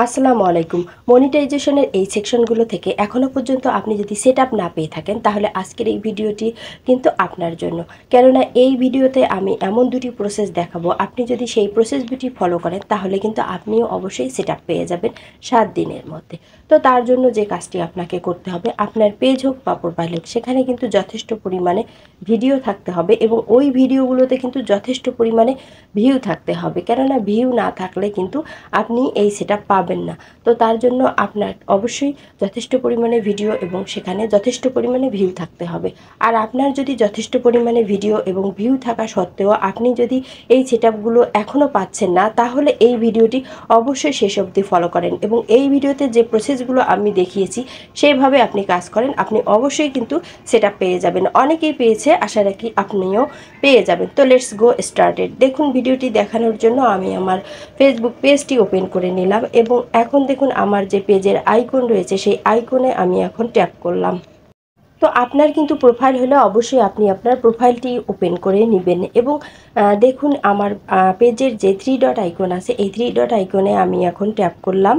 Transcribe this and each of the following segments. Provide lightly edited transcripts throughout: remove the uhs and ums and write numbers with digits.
আসসালামু আলাইকুম। মনিটাইজেশনের এই সেকশনগুলো থেকে এখনও পর্যন্ত আপনি যদি সেটআপ না পেয়ে থাকেন তাহলে আজকের এই ভিডিওটি কিন্তু আপনার জন্য। কেননা এই ভিডিওতে আমি এমন দুটি প্রসেস দেখাবো, আপনি যদি সেই প্রসেস দুটি ফলো করেন তাহলে কিন্তু আপনিও অবশ্যই সেটআপ পেয়ে যাবেন 7 দিনের মধ্যে। তো তার জন্য যে কাজটি আপনাকে করতে হবে, আপনার পেজ হোক বা প্রোফাইল হোক, সেখানে কিন্তু যথেষ্ট পরিমাণে ভিডিও থাকতে হবে এবং ওই ভিডিওগুলোতে কিন্তু যথেষ্ট পরিমাণে ভিউ থাকতে হবে। কেননা ভিউ না থাকলে কিন্তু আপনি এই সেটআপ পাবেন না। তো তার জন্য আপনার অবশ্যই যথেষ্ট পরিমাণে ভিডিও এবং সেখানে যথেষ্ট পরিমাণে ভিউ থাকতে হবে। আর আপনার যদি যথেষ্ট পরিমাণে ভিডিও এবং ভিউ থাকা সত্ত্বেও আপনি যদি এই সেটআপগুলো এখনও পাচ্ছেন না, তাহলে এই ভিডিওটি অবশ্যই শেষ অবধি ফলো করেন এবং এই ভিডিওতে যে প্রসেসগুলো আমি দেখিয়েছি সেইভাবে আপনি কাজ করেন, আপনি অবশ্যই কিন্তু সেটআপ পেয়ে যাবেন। অনেকেই পেয়েছে, আশা রাখি আপনিও পেয়ে যাবেন। তো লেটস গো স্টার্টেড। দেখুন, ভিডিওটি দেখানোর জন্য আমি আমার ফেসবুক পেজটি ওপেন করে নিলাম এবং এখন দেখুন আমার যে পেজের আইকন রয়েছে সেই আইকনে আমি এখন ট্যাপ করলাম। তো আপনার কিন্তু প্রোফাইল হলে অবশ্যই আপনি আপনার প্রোফাইলটি ওপেন করে নেবেন এবং দেখুন আমার পেজের যে 3 ডট আইকন আছে এই 3 ডট আইকনে আমি এখন ট্যাপ করলাম।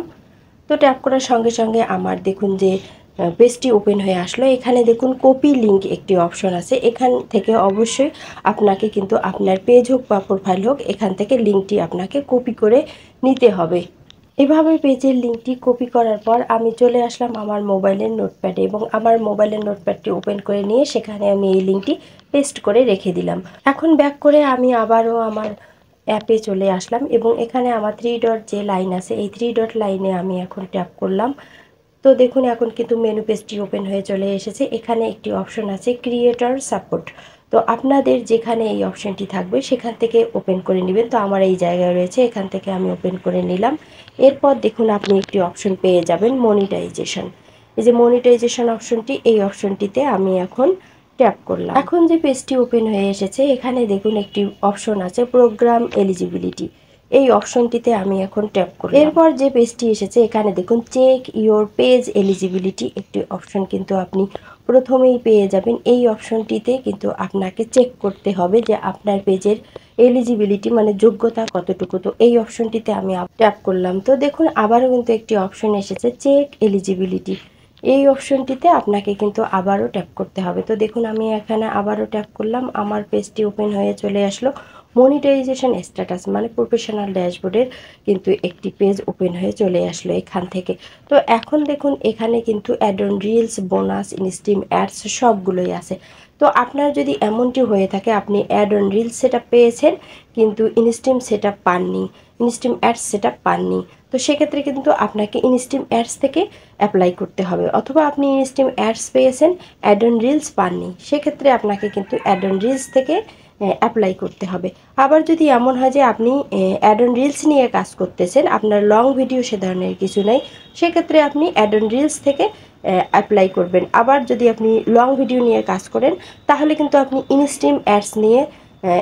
তো ট্যাপ করার সঙ্গে সঙ্গে আমার দেখুন যে পেজটি ওপেন হয়ে আসলো। এখানে দেখুন কপি লিঙ্ক একটি অপশন আছে, এখান থেকে অবশ্যই আপনাকে কিন্তু আপনার পেজ হোক বা প্রোফাইল হোক, এখান থেকে লিঙ্কটি আপনাকে কপি করে নিতে হবে। এভাবে পেজের লিঙ্কটি কপি করার পর আমি চলে আসলাম আমার মোবাইলের নোটপ্যাডে এবং আমার মোবাইলের নোটপ্যাডটি ওপেন করে নিয়ে সেখানে আমি এই লিঙ্কটি পেস্ট করে রেখে দিলাম। এখন ব্যাক করে আমি আবারও আমার অ্যাপে চলে আসলাম এবং এখানে আমার 3 ডট যে লাইন আছে এই 3 ডট লাইনে আমি এখন ট্যাপ করলাম। তো দেখুন এখন কিন্তু মেনু পেজটি ওপেন হয়ে চলে এসেছে। এখানে একটি অপশন আছে ক্রিয়েটর সাপোর্ট। তো আপনাদের যেখানে এই অপশনটি থাকবে সেখান থেকে ওপেন করে নেবেন। তো আমার এই জায়গায় রয়েছে, এখান থেকে আমি ওপেন করে নিলাম। এরপর দেখুন আপনি একটি অপশন পেয়ে যাবেন মনিটাইজেশন। এই যে মনিটাইজেশন অপশনটি, এই অপশনটিতে আমি এখন ট্যাপ করলাম। এখন যে পেজটি ওপেন হয়ে এসেছে এখানে দেখুন একটি অপশন আছে প্রোগ্রাম এলিজিবিলিটি। এই অপশনটিতে আমি এখন ট্যাপ করব। এরপর যে পেজটি এসেছে এখানে দেখুন চেক ইওর পেজ এলিজিবিলিটি একটি অপশন কিন্তু আপনি প্রথমেই পেয়ে যাবেন। এই অপশনটিতে কিন্তু আপনাকে চেক করতে হবে যে আপনার পেজের এলিজিবিলিটি মানে যোগ্যতা কতটুকু। তো এই অপশনটিতে আমি ট্যাপ করলাম। তো দেখুন আবারও কিন্তু একটি অপশন এসেছে চেক এলিজিবিলিটি। এই অপশনটিতে আপনাকে কিন্তু আবারও ট্যাপ করতে হবে। তো দেখুন আমি এখানে আবারও ট্যাপ করলাম, আমার পেজটি ওপেন হয়ে চলে আসলো। মনিটাইজেশন স্ট্যাটাস মানে প্রফেশনাল ড্যাশবোর্ডের কিন্তু একটি পেজ ওপেন হয়ে চলে আসলো এখান থেকে। তো এখন দেখুন এখানে কিন্তু ad on reels, bonus, instream ads সবগুলোই আছে। তো আপনার যদি এমনটি হয়ে থাকে আপনি অ্যাড অন রিলস সেটআপ পেয়েছেন কিন্তু ইনস্ট্রিম সেটআপ পাননি, ইনস্ট্রিম অ্যাডস সেটআপ পাননি, তো সেক্ষেত্রে কিন্তু আপনাকে ইনস্ট্রিম অ্যাডস থেকে অ্যাপ্লাই করতে হবে। অথবা আপনি ইনস্ট্রিম অ্যাডস পেয়েছেন, অ্যাড অন রিলস পাননি, সেক্ষেত্রে আপনাকে কিন্তু অ্যাড অন রিলস থেকে অ্যাপ্লাই করতে হবে। আবার যদি এমন হয় যে আপনি অ্যাড অন রিলস নিয়ে কাজ করতেছেন, আপনার লং ভিডিও সে ধরনের কিছু নেই, সেক্ষেত্রে আপনি অ্যাড অন রিলস থেকে অ্যাপ্লাই করবেন। আবার যদি আপনি লং ভিডিও নিয়ে কাজ করেন তাহলে কিন্তু আপনি ইনস্ট্রিম অ্যাডস নিয়ে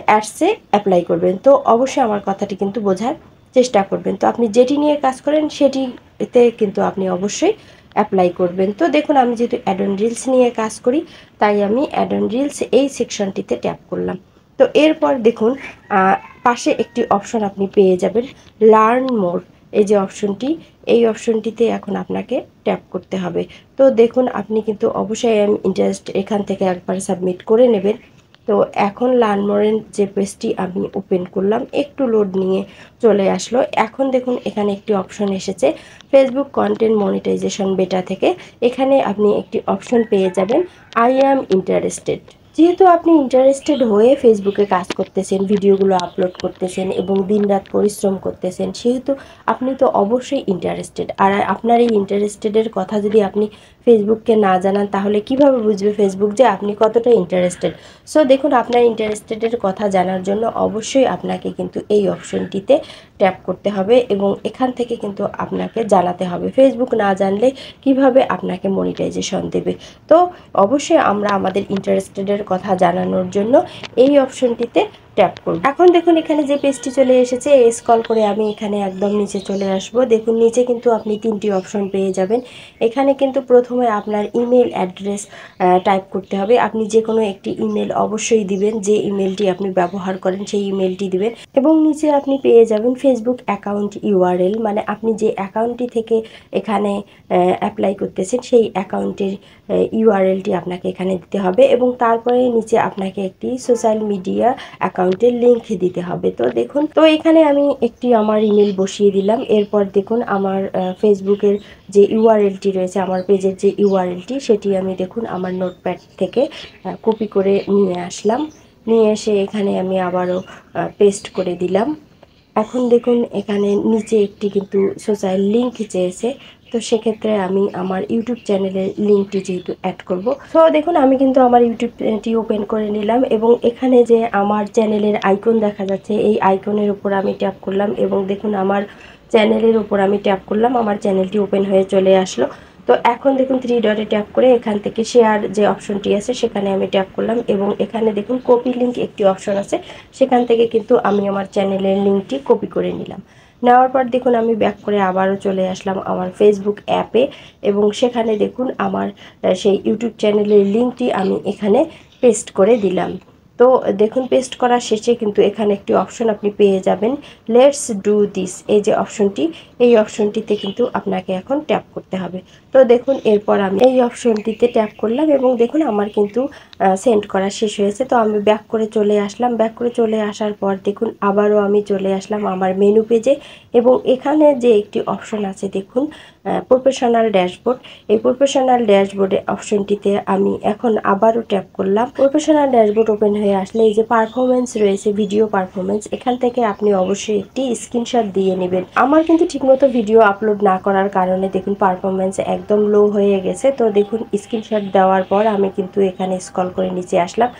অ্যাডসে অ্যাপ্লাই করবেন। তো অবশ্যই আমার কথাটি কিন্তু বোঝার চেষ্টা করবেন। তো আপনি যেটি নিয়ে কাজ করেন সেটিতে কিন্তু আপনি অবশ্যই অ্যাপ্লাই করবেন। তো দেখুন আমি যেহেতু অ্যাড অন রিলস নিয়ে কাজ করি তাই আমি অ্যাড অন রিলস এই সেকশনটিতে ট্যাপ করলাম। তো এরপর দেখুন পাশে একটি অপশন আপনি পেয়ে যাবেন লার্ন মোর। এই যে অপশনটি, এই অপশনটিতে এখন আপনাকে ট্যাপ করতে হবে। তো দেখুন আপনি কিন্তু অবশ্যই ইন্টারেস্ট এখান থেকে একবার সাবমিট করে নেবেন। তো এখন লার্ন মোরের যে পেজটি আমি ওপেন করলাম, একটু লোড নিয়ে চলে আসলো। এখন দেখুন এখানে একটি অপশন এসেছে ফেসবুক কন্টেন্ট মনিটাইজেশন বেটা থেকে। এখানে আপনি একটি অপশন পেয়ে যাবেন আই অ্যাম ইন্টারেস্টেড। যেহেতু আপনি ইন্টারেস্টেড হয়ে ফেসবুকে কাজ করতেছেন, ভিডিওগুলো আপলোড করতেছেন এবং দিনরাত পরিশ্রম করতেছেন, সেহেতু আপনি তো অবশ্যই ইন্টারেস্টেড। আর আপনার এই ইন্টারেস্টেডের কথা যদি আপনি ফেসবুককে না জানান তাহলে কিভাবে বুঝবে ফেসবুক যে আপনি কতটা ইন্টারেস্টেড। সো দেখুন আপনার ইন্টারেস্টেডের কথা জানার জন্য অবশ্যই আপনাকে কিন্তু এই অপশনটিতে ট্যাপ করতে হবে এবং এখান থেকে কিন্তু আপনাকে জানাতে হবে। ফেসবুক না জানলে কিভাবে আপনাকে মনিটাইজেশন দেবে। তো অবশ্যই আমরা আমাদের ইন্টারেস্টেডের কথা জানানোর জন্য এই অপশনটিতে ট্যাপ করব। এখন দেখুন এখানে যে পেজটি চলে এসেছে, স্ক্রল করে আমি এখানে একদম নিচে চলে আসব। দেখুন নিচে কিন্তু আপনি 3টি অপশন পেয়ে যাবেন। এখানে কিন্তু প্রথমে আপনার ইমেল অ্যাড্রেস টাইপ করতে হবে। আপনি যে কোনো একটি ইমেল অবশ্যই দিবেন, যে ইমেলটি আপনি ব্যবহার করেন সেই ইমেলটি দিবেন। এবং নিচে আপনি পেয়ে যাবেন ফেসবুক অ্যাকাউন্ট ইউআরএল, মানে আপনি যে অ্যাকাউন্টটি থেকে এখানে অ্যাপ্লাই করতেছেন সেই অ্যাকাউন্টের ইউআরএলটি আপনাকে এখানে দিতে হবে। এবং তারপরে নিচে আপনাকে একটি সোশ্যাল মিডিয়া অ্যাকাউন্টের লিঙ্ক দিতে হবে। তো দেখুন, তো এখানে আমি একটি আমার ইমেল বসিয়ে দিলাম। এরপর দেখুন আমার ফেসবুকের যে ইউআরএলটি রয়েছে, আমার পেজের যে ইউআরএলটি, সেটি আমি দেখুন আমার নোটপ্যাড থেকে কপি করে নিয়ে আসলাম। নিয়ে এসে এখানে আমি আবারও পেস্ট করে দিলাম। এখন দেখুন এখানে নিচে একটি কিন্তু সোশ্যাল লিঙ্ক চেয়েছে, তো সেক্ষেত্রে আমি আমার ইউটিউব চ্যানেলের লিঙ্কটি যেহেতু অ্যাড করব, তো দেখুন আমি কিন্তু আমার ইউটিউবটি ওপেন করে নিলাম। এবং এখানে যে আমার চ্যানেলের আইকন দেখা যাচ্ছে, এই আইকনের উপর আমি ট্যাপ করলাম এবং দেখুন আমার চ্যানেলের উপর আমি ট্যাপ করলাম, আমার চ্যানেলটি ওপেন হয়ে চলে আসলো। তো এখন দেখুন 3 ডটে ট্যাপ করে এখান থেকে শেয়ার যে অপশনটি আছে সেখানে আমি ট্যাপ করলাম এবং এখানে দেখুন কপি লিঙ্ক একটি অপশন আছে, সেখান থেকে কিন্তু আমি আমার চ্যানেলের লিঙ্কটি কপি করে নিলাম। নেওয়ার পর দেখুন আমি ব্যাক করে আবারও চলে আসলাম আমার ফেসবুক অ্যাপে এবং সেখানে দেখুন আমার সেই ইউটিউব চ্যানেলের লিঙ্কটি আমি এখানে পেস্ট করে দিলাম। তো দেখুন পেস্ট করা শেষে কিন্তু এখানে একটি অপশন আপনি পেয়ে যাবেন, লেটস ডু দিস, এই যে অপশনটি, এই অপশনটিতে কিন্তু আপনাকে এখন ট্যাপ করতে হবে। তো দেখুন এরপর আমি এই অপশনটিতে ট্যাপ করলাম এবং দেখুন আমার কিন্তু সেন্ড করা শেষ হয়েছে। তো আমি ব্যাক করে চলে আসলাম। ব্যাক করে চলে আসার পর দেখুন আবারও আমি চলে আসলাম আমার মেনু পেজে এবং এখানে যে একটি অপশন আছে দেখুন প্রফেশনাল ড্যাশবোর্ড, এই প্রফেশনাল ড্যাশবোর্ডে অপশনটিতে আমি এখন আবারও ট্যাপ করলাম। প্রফেশনাল ড্যাশবোর্ড ওপেন হয়ে আসলে এই যে পারফরমেন্স রয়েছে, ভিডিও পারফরমেন্স, এখান থেকে আপনি অবশ্যই একটি স্ক্রিনশট দিয়ে নেবেন। আমার কিন্তু ঠিকমতো ভিডিও আপলোড না করার কারণে দেখুন পারফরমেন্স একদম লো হয়ে গেছে। তো দেখুন স্ক্রিনশট দেওয়ার পর আমি কিন্তু এখানে স্ক্রল করে নিচে আসলাম।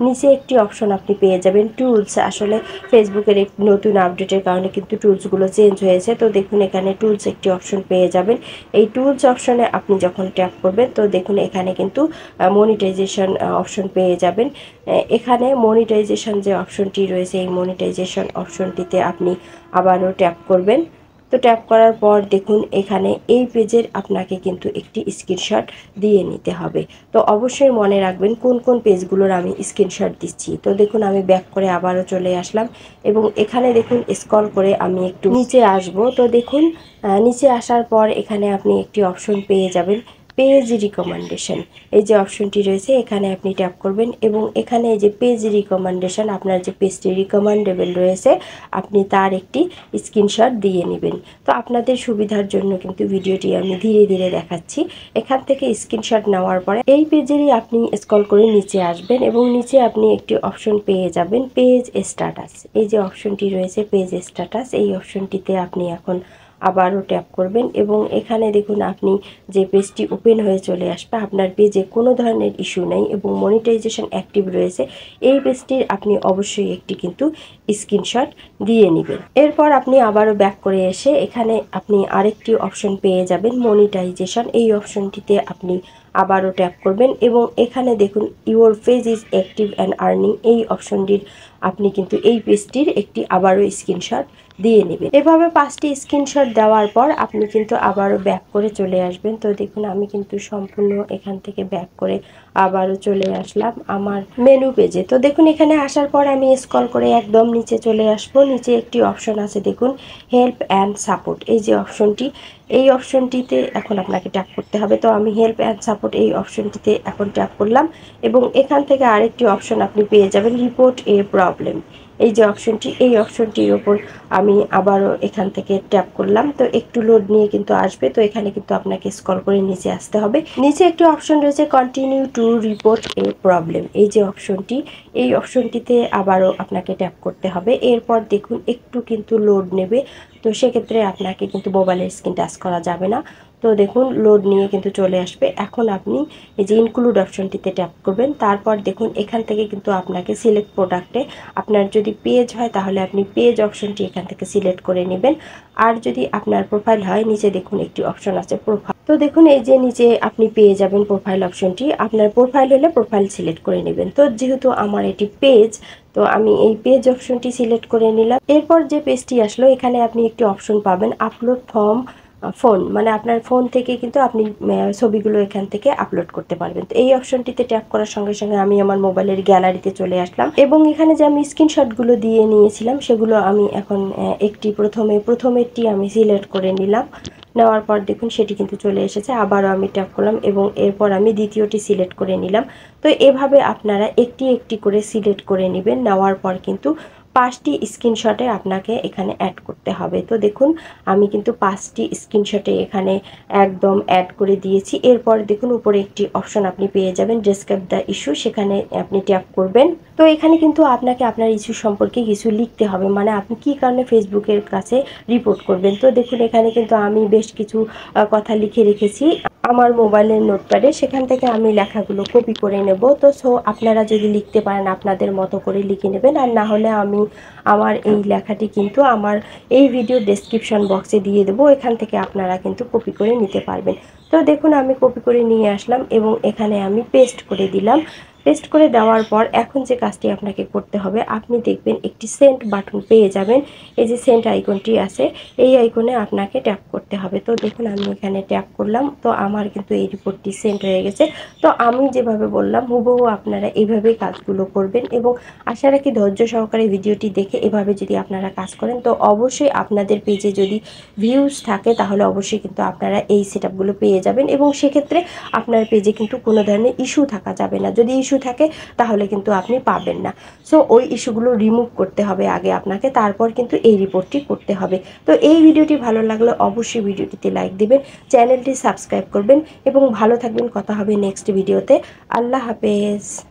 নিচে একটি অপশন আপনি পেয়ে যাবেন টুলস, আসলে ফেসবুকের একটি নতুন আপডেটের কারণে কিন্তু টুলসগুলো চেঞ্জ হয়েছে। তো দেখুন এখানে টুলস একটি অপশন পেয়ে যাবেন। এই টুলস অপশনে আপনি যখন ট্যাপ করবেন তো দেখুন এখানে কিন্তু মনিটাইজেশন অপশন পেয়ে যাবেন। এখানে মনিটাইজেশন যে অপশনটি রয়েছে, এই মনিটাইজেশন অপশনটিতে আপনি আবারও ট্যাপ করবেন। তো ট্যাপ করার পর দেখুন এখানে এই পেজের আপনাকে কিন্তু একটি স্ক্রিনশট দিয়ে নিতে হবে। তো অবশ্যই মনে রাখবেন কোন কোন পেজগুলোর আমি স্ক্রিনশট দিচ্ছি। তো দেখুন আমি ব্যাক করে আবারও চলে আসলাম এবং এখানে দেখুন স্ক্রল করে আমি একটু নিচে আসব। তো দেখুন নিচে আসার পর এখানে আপনি একটি অপশন পেয়ে যাবেন পেজ রিকমেন্ডেশন, এই যে অপশনটি রয়েছে এখানে আপনি ট্যাপ করবেন এবং এখানে এই যে পেজ রিকমেন্ডেশন, আপনার যে পেজটি রিকমেন্ডেবল রয়েছে আপনি তার একটি স্ক্রিনশট দিয়ে নেবেন। তো আপনাদের সুবিধার জন্য কিন্তু ভিডিওটি আমি ধীরে ধীরে দেখাচ্ছি। এখান থেকে স্ক্রিনশট নেওয়ার পরে এই পেজেরই আপনি স্ক্রল করে নিচে আসবেন এবং নিচে আপনি একটি অপশন পেয়ে যাবেন পেজ স্ট্যাটাস, এই যে অপশনটি রয়েছে পেজ স্ট্যাটাস, এই অপশনটিতে আপনি এখন আবারও ট্যাপ করবেন এবং এখানে দেখুন আপনি যে পেজটি ওপেন হয়ে চলে আসবে, আপনার পেজে কোনো ধরনের ইস্যু নেই এবং মনিটাইজেশন অ্যাক্টিভ রয়েছে, এই পেজটির আপনি অবশ্যই একটি কিন্তু স্ক্রিনশট দিয়ে নেবেন। এরপর আপনি আবারও ব্যাক করে এসে এখানে আপনি আরেকটি অপশন পেয়ে যাবেন মনিটাইজেশন, এই অপশনটিতে আপনি আবারও ট্যাপ করবেন এবং এখানে দেখুন your page is active and earning, এই অপশনটির আপনি কিন্তু এই পেজটির একটি আবারও স্ক্রিনশট দিয়ে নেবেন। এভাবে 5টি স্ক্রিনশট দেওয়ার পর আপনি কিন্তু আবারও ব্যাক করে চলে আসবেন। তো দেখুন আমি কিন্তু সম্পূর্ণ এখান থেকে ব্যাক করে আবারও চলে আসলাম আমার মেনু পেজে। তো দেখুন এখানে আসার পর আমি স্ক্রল করে একদম নিচে চলে আসবো। নিচে একটি অপশন আছে দেখুন হেল্প অ্যান্ড সাপোর্ট, এই যে অপশনটি, এই অপশনটিতে এখন আপনাকে ট্যাপ করতে হবে। তো আমি হেল্প অ্যান্ড সাপোর্ট এই অপশনটিতে এখন ট্যাপ করলাম এবং এখান থেকে আরেকটি অপশন আপনি পেয়ে যাবেন রিপোর্ট এ প্রবলেম, এই যে অপশনটি, এই অপশনটির ওপর আমি আবারও এখান থেকে ট্যাপ করলাম। তো একটু লোড নিয়ে কিন্তু আসবে, তো এখানে কিন্তু আপনাকে স্ক্রল করে নিচে আসতে হবে। নিচে একটি অপশন রয়েছে continue to report A problem, এই যে অপশনটি, এই অপশনটিতে আবারও আপনাকে ট্যাপ করতে হবে। এরপর দেখুন একটু কিন্তু লোড নেবে, তো সেক্ষেত্রে আপনাকে কিন্তু মোবাইলের স্ক্রিন টাচ করা যাবে না। তো দেখুন লোড নিয়ে কিন্তু চলে আসবে। এখন আপনি এই যে ইনক্লুড অপশনটিতে ট্যাপ করবেন, তারপর দেখুন এখান থেকে কিন্তু আপনাকে সিলেক্ট প্রোডাক্টে, আপনার যদি পেজ হয় তাহলে আপনি পেজ অপশনটি এখান থেকে সিলেক্ট করে নেবেন, আর যদি আপনার প্রোফাইল হয় নিচে দেখুন একটি অপশন আছে প্রোফাইল, তো দেখুন এই যে নিচে আপনি পেয়ে যাবেন প্রোফাইল অপশনটি, আপনার প্রোফাইল হলে প্রোফাইল সিলেক্ট করে নেবেন। তো যেহেতু আমার এটি পেজ, তো আমি এই পেজ অপশনটি সিলেক্ট করে নিলাম। এরপর যে পেজটি আসলো এখানে আপনি একটি অপশন পাবেন আপলোড ফ্রম ফোন, মানে আপনার ফোন থেকে কিন্তু আপনি ছবিগুলো এখান থেকে আপলোড করতে পারবেন। তো এই অপশনটিতে ট্যাপ করার সঙ্গে সঙ্গে আমি আমার মোবাইলের গ্যালারিতে চলে আসলাম এবং এখানে যে আমি স্ক্রিনশটগুলো দিয়ে নিয়েছিলাম সেগুলো আমি এখন একটি প্রথমেরটি আমি সিলেক্ট করে নিলাম। নেওয়ার পর দেখুন সেটি কিন্তু চলে এসেছে। আবারও আমি ট্যাপ করলাম এবং এরপর আমি দ্বিতীয়টি সিলেক্ট করে নিলাম। তো এভাবে আপনারা একটি একটি করে সিলেক্ট করে নেবেন। নেওয়ার পর কিন্তু 5টি স্ক্রিনশটে আপনাকে এখানে অ্যাড করতে হবে। তো দেখুন আমি কিন্তু 5টি স্ক্রিনশটে এখানে একদম অ্যাড করে দিয়েছি। এরপর দেখুন উপরে একটি অপশন আপনি পেয়ে যাবেন ডেসক্রাইব দ্য ইস্যু, সেখানে আপনি ট্যাপ করবেন। তো এখানে কিন্তু আপনাকে আপনার ইস্যু সম্পর্কে কিছু লিখতে হবে, মানে আপনি কী কারণে ফেসবুকের কাছে রিপোর্ট করবেন। তো দেখুন এখানে কিন্তু আমি বেশ কিছু কথা লিখে রেখেছি আমার মোবাইলের নোটপ্যাডে, সেখান থেকে আমি লেখাগুলো কপি করে নেব। তো আপনারা যদি লিখতে পারেন আপনাদের মতো করে লিখে নেবেন, আর না হলে আমি আমার এই লেখাটি কিন্তু আমার এই ভিডিও ডেসক্রিপশন বক্সে দিয়ে দেবো, এখান থেকে আপনারা কিন্তু কপি করে নিতে পারবেন। তো দেখুন আমি কপি করে নিয়ে আসলাম এবং এখানে আমি পেস্ট করে দিলাম। পেস্ট করে দেওয়ার পর এখন যে কাজটি আপনাকে করতে হবে, আপনি দেখবেন একটি সেন্ড বাটন পেয়ে যাবেন। এই যে সেন্ড আইকনটি আছে এই আইকনে আপনাকে ট্যাপ করতে হবে। তো দেখুন আমি এখানে ট্যাপ করলাম, তো আমার কিন্তু এই রিপোর্টটি সেন্ড হয়ে গেছে। তো আমি যেভাবে বললাম হুবহু আপনারা এইভাবেই কাজগুলো করবেন এবং আশা রাখি ধৈর্য সহকারে ভিডিওটি দেখে এভাবে যদি আপনারা কাজ করেন তো অবশ্যই আপনাদের পেজে যদি ভিউজ থাকে তাহলে অবশ্যই কিন্তু আপনারা এই সেটআপগুলো পেয়ে যাবেন এবং সেক্ষেত্রে আপনার পেজে কিন্তু কোনো ধরনের ইস্যু থাকা যাবে না। যদি ইস্যু থাকে তাহলে কিন্তু আপনি পাবেন না। সো ওই ইস্যুগুলো রিমুভ করতে হবে আগে আপনাকে, তারপর কিন্তু এই রিপোর্টটি করতে হবে। তো এই ভিডিওটি ভালো লাগলে অবশ্যই ভিডিওটিতে লাইক দিবেন, চ্যানেলটি সাবস্ক্রাইব করবেন এবং ভালো থাকবেন। কথা হবে নেক্সট ভিডিওতে। আল্লাহ হাফেজ।